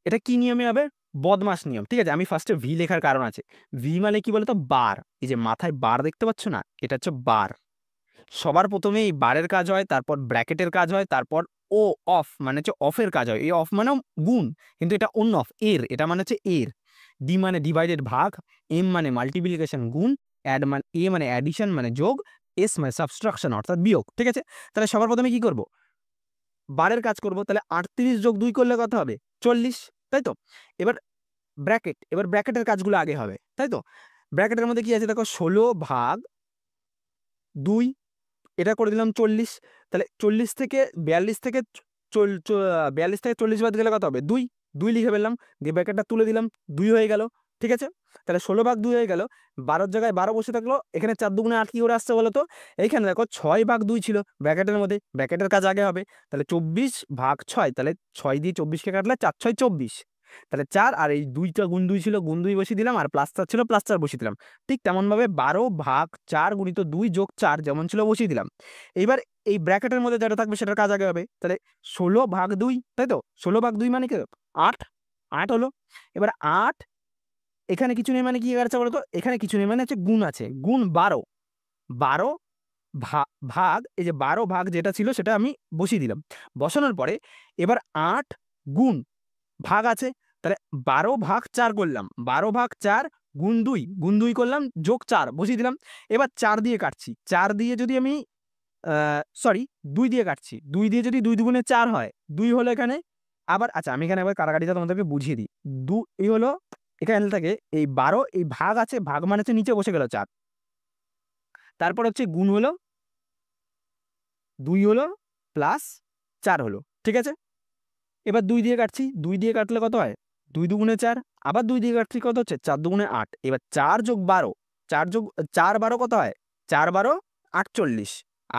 এটা কি নিয়মে হবে? বদমাস নিয়ম। ঠিক আছে, আমি ফার্স্টে ভি লেখার কারণ আছে। ভি মানে কি বলতো? বার। এই যে মাথায় বার দেখতে পাচ্ছ না, এটা হচ্ছে বার। সবার প্রথমে এই বারের কাজ হয়, তারপর ব্র্যাকেটের কাজ হয়, তারপর ও অফ মানে হচ্ছে অফের কাজ হয়। এই অফ মানে গুণ, কিন্তু এটা অন্য অফ এর, এটা মানে হচ্ছে এর। ডি মানে ডিভাইডেড ভাগ, এম মানে মাল্টিপ্লিকেশন গুণ, অ্যাড মানে এ মানে অ্যাডিশন মানে যোগ, এস মানে সাবস্ট্রাকশন অর্থাৎ বিয়োগ। ঠিক আছে, তাহলে সবার প্রথমে কি করব? বারের কাজ করব। তাহলে 38 যোগ 2 করলে কত হবে? 40, তাই তো? এবার ব্র্যাকেট, এবার ব্র্যাকেটের কাজগুলো আগে হবে, তাই তো? ব্র্যাকেটের মধ্যে কি আছে দেখো, 16 ভাগ 2, এটা করে দিলাম 40। তাহলে 40 থেকে 42 থেকে 42 থেকে 40 বাদ গেলে কত হবে? 2, 2 লিখে ফেললাম, দিয়ে ব্র্যাকেটটা তুলে দিলাম, 2 হয়ে গেল। ঠিক আছে, তাহলে 16 ভাগ 2 হয়ে গেল। 12 জায়গায় 12 বসে থাকলো, এখানে 4 দুগুণে 8 কি করে আসছে বলো তো? এইখানে দেখো 6 ভাগ 2 ছিল ব্র্যাকেটের মধ্যে, ব্র্যাকেটের কাজ আগে হবে। তাহলে 24 ভাগ 6, তাহলে 6 দিয়ে 24কে কাটলে 4 6 24, তাহলে 4, আর এই 2টা গুণ 2 ছিল, গুণ 2 বসিয়ে দিলাম, আর প্লাস 4 ছিল, প্লাস 4 বসিয়ে দিলাম। ঠিক তেমনভাবে 12 ভাগ 4 গুণিত 2 যোগ 4 যেমন ছিল বসিয়ে দিলাম। এইবার এই ব্র্যাকেটের মধ্যে যেটা থাকবে সেটার কাজ আগে হবে। তাহলে 16 ভাগ 2, তাই তো? 16 ভাগ 2 মানে কি? 8, 8 হলো। এবার 8, এখানে কিছু নেই মানে কি আছে বলো তো? এখানে কিছু নেই মানে হচ্ছে গুণ আছে, গুণ 12, 12 ভাগ এই যে 12 ভাগ যেটা ছিল সেটা আমি বসিয়ে দিলাম। বসানোর পরে এবার 8 গুণ ভাগ আছে, তাহলে 12 ভাগ 4 করলাম, 12 ভাগ 4 গুণ 2, গুণ 2 করলাম, যোগ 4 বসিয়ে দিলাম। এবার 4 দিয়ে কাটছি, 4 দিয়ে যদি আমি সরি 2 দিয়ে কাটছি, 2 দিয়ে যদি 2 দুগুণে 4 হয়, 2 হলো এখানে। আবার আচ্ছা, আমি এখানে একবার কাটাকাটিটা তোমাদেরকে বুঝিয়ে দিই। এই হলো এখানে থেকে এই 12, এই ভাগ আছে, ভাগ মানে হচ্ছে নিচে বসে গেল 4, তারপর হচ্ছে গুণ হলো 2 হলো, প্লাস 4 হলো। ঠিক আছে, এবার 2 দিয়ে কাটছি, 2 দিয়ে কাটলে কত হয়? 2 দুগুণে 4, আবার 2 দিয়ে কাটছি, কত হচ্ছে? 4 দুগুণে 8। এবার 4 যোগ 12, 4 যোগ 4 12 কত হয়? 4 12 48,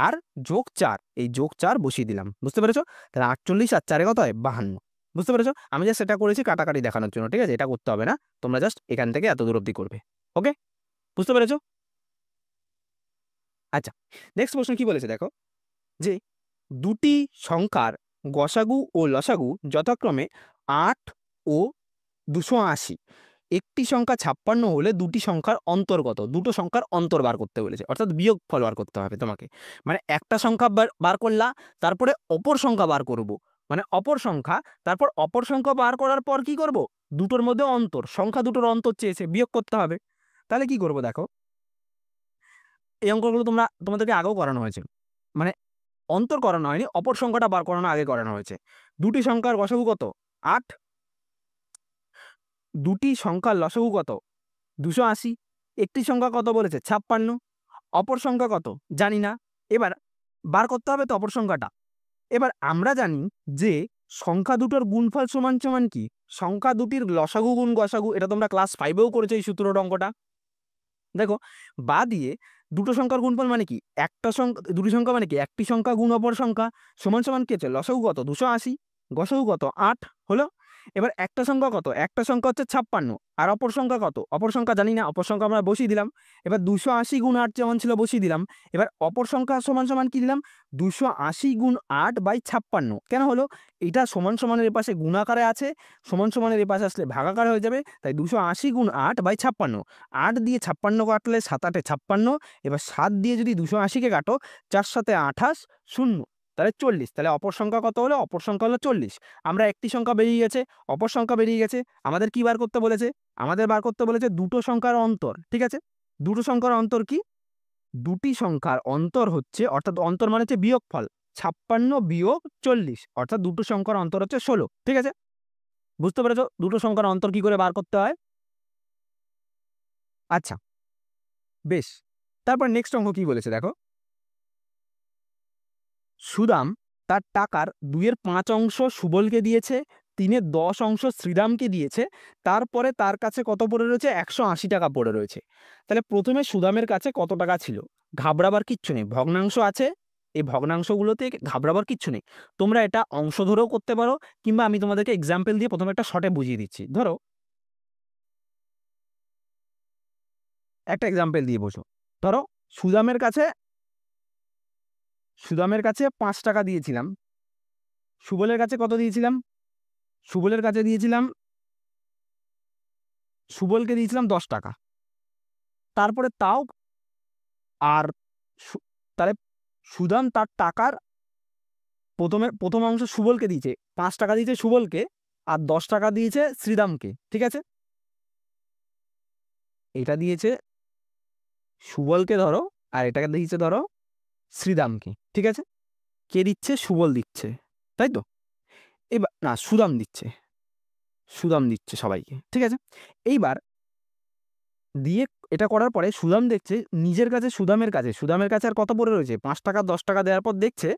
আর যোগ 4, এই যোগ 4 বসিয়ে দিলাম। বুঝতে পেরেছো? তাহলে 48 আর 4 কত হয়? 52। বুঝতে পেরেছো? আমি জাস্ট এটা করেছি কাটাকাটি দেখানোর জন্য। ঠিক আছে, এটা করতে হবে না, তোমরা জাস্ট এখান থেকে এত দূর অব্দি করবে। ওকে, বুঝতে পেরেছো? আচ্ছা, নেক্সট প্রশ্ন কি বলেছে দেখো, যে দুটি সংখ্যার গসাগু ও লসাগু যথাক্রমে 8 ও 280, একটি সংখ্যা 56 হলে দুটি সংখ্যার অন্তর্গত, দুটো সংখ্যার অন্তর বার করতে বলেছে, অর্থাৎ বিয়োগফল বার করতে হবে তোমাকে। মানে একটা সংখ্যা বার করলা, তারপরে অপর সংখ্যা বার করব, মানে অপর সংখ্যা, তারপর অপর সংখ্যা বার করার পর কি করব? দুটোর মধ্যে অন্তর, সংখ্যা দুটোর অন্তর চেয়েছে, বিয়োগ করতে হবে। তাহলে কি করব দেখো, এই অঙ্কগুলো তোমাদেরকে আগেও করানো হয়েছে, মানে অন্তর করানো হয়নি, অপর সংখ্যাটা বার করানো আগে করানো হয়েছে। দুটি সংখ্যার গসাগু কত? 8। দুটি সংখ্যার লসাগু কত? 280। একটি সংখ্যা কত বলেছে? 56। অপর সংখ্যা কত? জানি না। এবার বার করতে হবে তো অপর সংখ্যাটা। এবার আমরা জানি যে সংখ্যা দুটোর গুণফল সমান সমান কি? সংখ্যা দুটির লসাগু গুণ গসাগু, এটা তোমরা ক্লাস 5এও করেছো এই সূত্রটা, অঙ্কটা। দেখো, বা দিয়ে দুটো সংখ্যার গুণফল মানে কি? একটা সংখ্যা, দুটি সংখ্যা মানে কি? একটি সংখ্যা গুণ অপর সংখ্যা, সমান সমান কি আছে? লসাগু কত? 280, গসাগু কত? 8 হলো। এবার একটা সংখ্যা কত? একটা সংখ্যা হচ্ছে 56, আর অপর সংখ্যা কত? অপর সংখ্যা জানি না, অপর সংখ্যা আমরা বসিয়ে দিলাম। এবার 280 গুণ 8 যেমন ছিল বসিয়ে দিলাম। এবার অপর সংখ্যা সমান সমান কি দিলাম? 280 গুণ 8 বাই 56। কেন হলো? এটা সমান সমানের এ পাশে গুণাকারে আছে, সমান সমানের এ পাশে আসলে ভাগাকারে হয়ে যাবে, তাই 280 গুণ 8 বাই 56। 8 দিয়ে 56 কাটলে 7 8 56, এবার 7 দিয়ে যদি 280-কে কাটো, 4 7 28, 0, তাহলে 40। তাহলে অপর সংখ্যা কত হলো? অপর সংখ্যা হলো 40। আমরা একটি সংখ্যা বেরিয়ে গেছে, অপর সংখ্যা বেরিয়ে গেছে, আমাদের কি বার করতে বলেছে? আমাদের বার করতে বলেছে দুটো সংখ্যার অন্তর। ঠিক আছে, দুটো সংখ্যার অন্তর কি? দুটি সংখ্যার অন্তর হচ্ছে, অর্থাৎ অন্তর মানে হচ্ছে বিয়োগফল, 56 বিয়োগ 40, অর্থাৎ দুটো সংখ্যার অন্তর হচ্ছে 16। ঠিক আছে, বুঝতে পেরেছো দুটো সংখ্যার অন্তর কি করে বার করতে হয়? আচ্ছা, বেশ। তারপর নেক্সট অঙ্ক কি বলেছে দেখো, সুদাম তার টাকার 2/5 অংশ সুবলকে দিয়েছে, 3/10 অংশ শ্রীরামকে দিয়েছে, তারপরে তার কাছে কত পড়ে রয়েছে? 180 টাকা পড়ে রয়েছে। তাহলে প্রথমে সুদামের কাছে কত টাকা ছিল? ঘাবড়াবার কিচ্ছু নেই, ভগ্নাংশ আছে, এই ভগ্নাংশগুলোতে ঘাবড়াবার কিচ্ছু নেই। তোমরা এটা অংশ ধরেও করতে পারো, কিংবা আমি তোমাদেরকে এক্সাম্পল দিয়ে প্রথমে একটা শর্টে বুঝিয়ে দিচ্ছি। ধরো একটা এক্সাম্পল দিয়ে বোঝো। ধরো সুদামের কাছে সুদামের কাছে 5 টাকা দিয়েছিলাম, সুবলের কাছে কত দিয়েছিলাম? সুবলের কাছে দিয়েছিলাম, সুবলকে দিয়েছিলাম 10 টাকা। তারপরে তাও আর তাহলে সুদাম তার টাকার প্রথম অংশ সুবলকে দিয়েছে, 5 টাকা দিয়েছে সুবলকে, আর 10 টাকা দিয়েছে শ্রীদামকে। ঠিক আছে, এটা দিয়েছে সুবলকে ধরো, আর এটাকে দিয়েছে ধরো শ্রীদামকে। ঠিক আছে, কে দিচ্ছে? সুবল দিচ্ছে, তাই তো? এবার না, সুদাম দিচ্ছে, সুদাম দিচ্ছে সবাইকে। ঠিক আছে, এইবার দিয়ে এটা করার পরে সুদাম দেখছে নিজের কাছে, সুদামের কাছে আর কত পড়ে রয়েছে? 5 টাকা 10 টাকা দেওয়ার পর দেখছে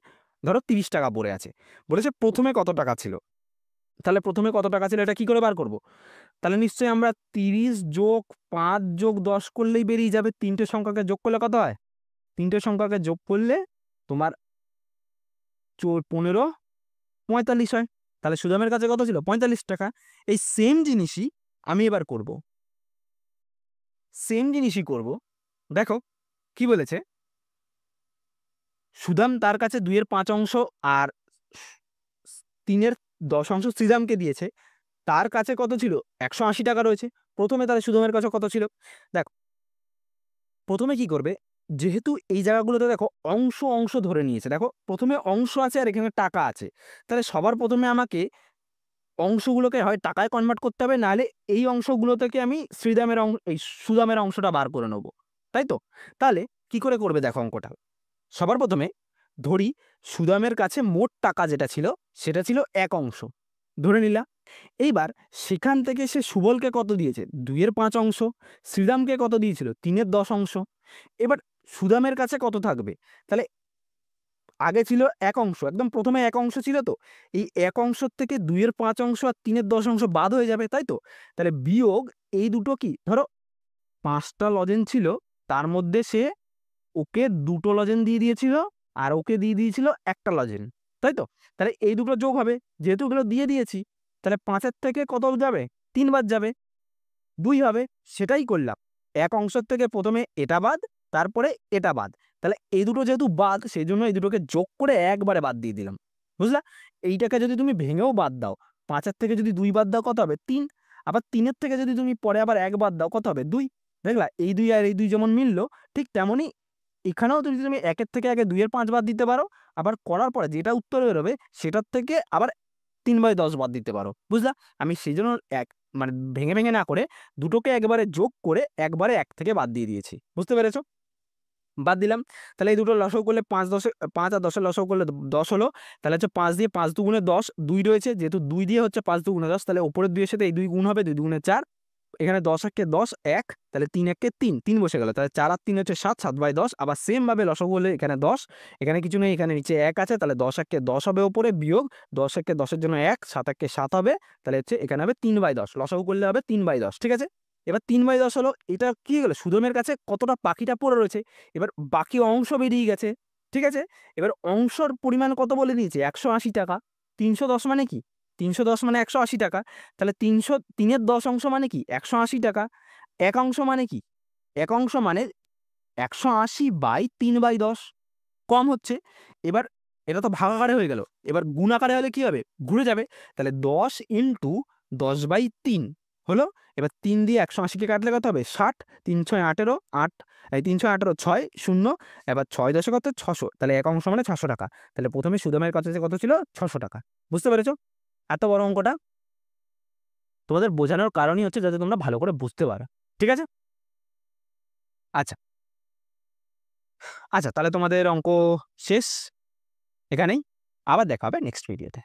ধরো 30 টাকা পড়ে আছে। বলেছে প্রথমে কত টাকা ছিল, তাহলে প্রথমে কত টাকা ছিল এটা কি করে বার করব? তাহলে নিশ্চয়ই আমরা 30 যোগ 5 যোগ 10 করলেই বেরিয়ে যাবে। তিনটে সংখ্যাকে যোগ করলে কত হয়? তিনটে সংখ্যাকে যোগ করলে তোমার 15 45 হয়। তাহলে সুদামের কাছে কত ছিল? 45 টাকা। এই সেম জিনিসই আমি এবার করব, সেম জিনিসই করব। দেখো কি বলেছে, সুদাম তার কাছে 2 এর 5 অংশ আর 3 এর 10 অংশ শ্রীদামকে দিয়েছে। তার কাছে কত ছিল? 180 টাকা রয়েছে প্রথমে। তাহলে সুদামের কাছে কত ছিল? দেখো প্রথমে কি করবে, যেহেতু এই জায়গাগুলোতে দেখো অংশ অংশ ধরে নিয়েছে, দেখো প্রথমে অংশ আছে আর এখানে টাকা আছে, তাহলে সবার প্রথমে আমাকে অংশগুলোকে হয় টাকায় কনভার্ট করতে হবে, নাহলে এই অংশগুলো থেকে আমি শ্রীদামের এই সুদামের অংশটা বার করে নেব, তাই তো? তাহলে কি করে করবে দেখো অঙ্কটা। সবার প্রথমে ধরি সুদামের কাছে মোট টাকা যেটা ছিল সেটা ছিল 1 অংশ, ধরে নিলাম। এইবার সেখান থেকে সে সুবলকে কত দিয়েছে? 2 এর 5 অংশ। শ্রীদামকে কত দিয়েছিল? 3 এর 10 অংশ। এবার সুদামের কাছে কত থাকবে? তাহলে আগে ছিল 1 অংশ, একদম প্রথমে 1 অংশ ছিল, তো এই 1 অংশ থেকে 2 এর 5 অংশ আর 3 এর 10 অংশ বাদ হয়ে যাবে, তাই তো? তাহলে বিয়োগ এই দুটো, কি ধরো 5টা লজেন ছিল, তার মধ্যে সে ওকে 2টো লজেন দিয়ে দিয়েছিল আর ওকে দিয়ে দিয়েছিল 1টা লজেন, তাই তো? তাহলে এই দুটো যোগ হবে, যেহেতু ওগুলো দিয়ে দিয়েছি, তাহলে 5-এর থেকে কত যাবে? 3 বাদ যাবে, 2 হবে। সেটাই করলাম, 1 অংশের থেকে প্রথমে এটা বাদ, তারপরে এটা বাদ। তাহলে এই দুটো যেহেতু বাদ, সেই জন্য এই দুটোকে যোগ করে একবারে বাদ দিয়ে দিলাম, বুঝলা? এইটাকে যদি তুমি ভেঙেও বাদ দাও, 5-এর থেকে যদি 2 বাদ দাও কত হবে? 3। আবার 3-এর থেকে যদি তুমি পরে আবার 1 বাদ দাও কত হবে? 2। দেখলা, এই 2 আর এই 2 যেমন মিললো, ঠিক তেমনই এখানেও তুমি 1-এর থেকে আগে 2 এর 5 বাদ দিতে পারো, আবার করার পরে যেটা উত্তর বেরোবে সেটার থেকে আবার 3/10 বাদ দিতে পারো, বুঝলা? আমি সেই জন্য মানে ভেঙে ভেঙে না করে দুটোকে একবারে যোগ করে একবারে 1 থেকে বাদ দিয়ে দিয়েছি, বুঝতে পেরেছো? বাদ দিলাম। তাহলে এই দুটো লসাগু করলে 5 আর 10 এর লসাগু করলে 10 হলো। তাহলে হচ্ছে 5 দিয়ে 5 দুগুণে 10, 2 রয়েছে, যেহেতু 2 দিয়ে হচ্ছে 5 দুগুণে 10, তাহলে উপরের 2 এর সাথে এই 2 গুণ হবে, 2 দুগুণে 4। এখানে 10 একে 10, 1, তাহলে 3 একে 3, 3 বসে গেল। তাহলে 4 আর 3 হচ্ছে 7, 7/10। আবার সেম ভাবে লসাগু হলে এখানে 10, এখানে কিছু নেই, এখানে নিচে 1 আছে, তাহলে 10 একে 10 হবে উপরে, বিয়োগ 10 একে 10 এর জন্য 1, 7 একে 7 হবে, তাহলে হচ্ছে এখানে হবে 3/10। লসাগু করলে হবে 3/10, ঠিক আছে? এবার 3/10 হলো, এটা কি হলো? সুদামের কাছে কতটা বাকিটা পড়ে রয়েছে, এবার বাকি অংশ বেরিয়ে গেছে, ঠিক আছে? এবার অংশর পরিমাণ কত বলে দিয়েছে? 180 টাকা। 310 মানে কি? 310 মানে 180 টাকা। তাহলে 3 এর 10 অংশ মানে কি? 180 টাকা। 1 অংশ মানে কি? 1 অংশ মানে 180/3/10। কম হচ্ছে। এবার এটা তো ভাগাকারে হয়ে গেল, এবার গুণ আকারে হলে কি হবে? ঘুরে যাবে। তাহলে 10 × 10/3 হলো। এবার 3 দিয়ে 180-কে কাটলে কত হবে? 60। 3 × 6 = 18, 8 এই 3 × 6 = 18, 6 0। এবার 6 × 10 কত? 600। তাহলে 1 অংশ মানে 600 টাকা। তাহলে প্রথমে সুদামের কাছে কত ছিল? 600 টাকা। বুঝতে পেরেছো? এত বড় অঙ্কটা তোমাদের বোঝানোর কারণই হচ্ছে যাতে তোমরা ভালো করে বুঝতে পারো, ঠিক আছে? আচ্ছা, আচ্ছা, তাহলে তোমাদের অঙ্ক শেষ এখানেই। আবার দেখা হবে নেক্সট ভিডিওতে।